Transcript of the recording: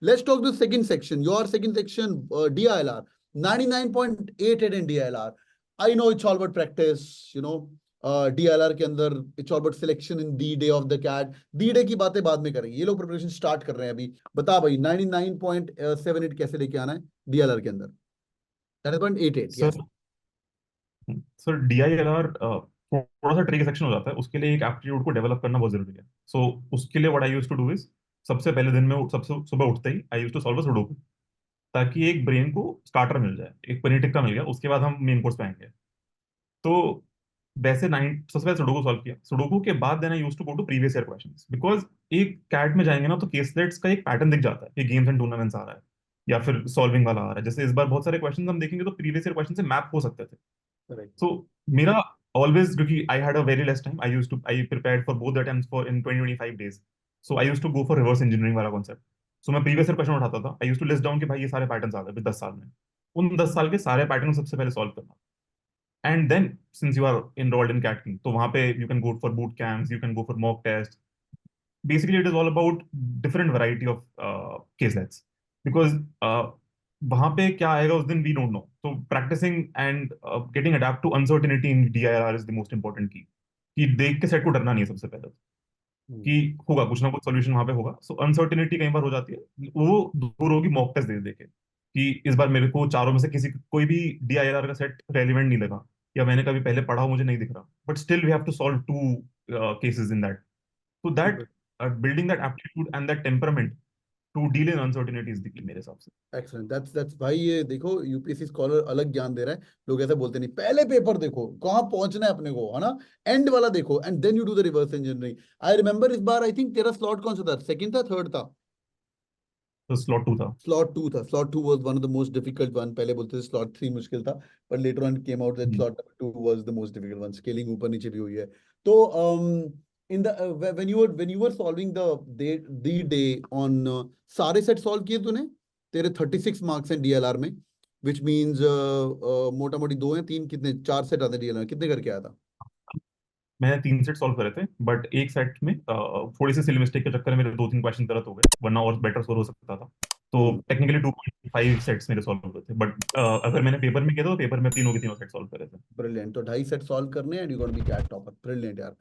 Let's talk the second section. Your second section, DILR, 99.88 in DILR. I know it's all about practice, you know. DILR के अंदर it's all about selection in the day of the cat. The day की बातें बाद में करेंगे, ये लोग preparation start कर रहे हैं अभी. बता भाई 99.78 कैसे लेके आना है DILR के अंदर. 99.88, सर yes. सर DILR थोड़ा सा ट्रिकी सेक्शन हो जाता है, उसके लिए एक एप्टीट्यूड को डेवलप करना बहुत जरूरी है. सो उसके लिए what I used to do is, सबसे पहले दिन में सबसे सुबह उठते ही I used to solve a sudoku, ताकि एक ब्रेन को स्टार्टर मिल जाए, एक पनीर टिक्का मिल गया, उसके बाद हम मेन कोर्स पे आएंगे. तो वैसे नाइन सबसे पहले सुडोकू सॉल्व किया. सुडोकू के बाद then I used to go to previous year questions, because एक कैट में जाएंगे ना तो केसलेट्स का एक पैटर्न दिख जाता है कि गेम्स एंड टूर्नामेंट्स आ रहा है या फिर सॉल्विंग वाला आ रहा है. जैसे इस बार बहुत सारे क्वेश्चंस हम देखेंगे तो प्रीवियस ईयर क्वेश्चन से मैप हो सकते थे. Correct. सो मेरा ऑलवेज, क्योंकि I had a very less time, I prepared for both the attempts for in 20-25 days. So I used to go for reverse engineering वाला कॉन्सेप्ट. सो मैं previous year question उठाता था, I used to list down कि भाई ये सारे patterns आ गए 10 साल में, उन 10 साल के सारे पैटर्न सबसे पहले सॉल्व करना. And then since you are enrolled in CAT King, तो वहां पे you can go for boot camps, you can go for mock test. Basically it is all about different variety of caselets, because वहां पे क्या आएगा उस दिन we don't know. So practicing and getting adapt to uncertainty in DIR is the most important key. कि देख के set को डरना नहीं है सबसे पहले, कि होगा कुछ ना कुछ सोल्यूशन वहां पे होगा. सो अनसर्टेनिटी कई बार हो जाती है, वो दूर होगी मॉक टेस्ट दे देके कि इस बार मेरे को चारों में से किसी कोई भी DIR का सेट रेलिवेंट नहीं लगा, या मैंने कभी पहले पढ़ा हो मुझे नहीं दिख रहा, but still we have to solve two cases in that. So that building that aptitude and that temperament to deal in uncertainty is the key मेरे हिसाब से. एक्सेलेंट. दैट्स भाई, ये देखो यूपीएससी स्कॉलर अलग ज्ञान दे रहा है. लोग ऐसा बोलते नहीं, पहले पेपर देखो कहाँ पहुंचना है अपने को, है ना. एंड वाला देखो and then you do the reverse engineering. I remember इस बार आई थिंक तेरा स्लॉट कौन सा था, सेकंड था थर्ड था? तो slot 2 था. स्लॉट टू था. Slot two was one of the most difficult one. पहले बोलते थे स्लॉट थ्री मुश्किल था, पर later on came out that slot two was the most difficult one. Scaling ऊपर नीचे भी हुई है. तो in the when you were solving the day on सारे सेट सॉल्व किए तूने? तेरे 36 मार्क्स हैं डीएलआर में, विच मीन्स मोटा मोटी दो हैं तीन, कितने चार सेट आते डीएलआर, कितने करके आया था? मैंने 3 सेट सॉल्व करे थे, बट एक सेट में थोड़ी सी सिली मिस्टेक के चक्कर में मेरे 2-3 क्वेश्चन गलत हो गए, वरना और बेटर स्कोर हो सकता था. तो टेक्निकली 2.5 सेट्स मेरे सॉल्व हुए थे, बट अगर मैंने पेपर में किया था तो पेपर में तीनों के तीनों सेट सॉल्व करे थे. ब्रिलियंट. तो 2.5 सेट सॉल्व करने and you gonna be CAT topper. Brilliant यार.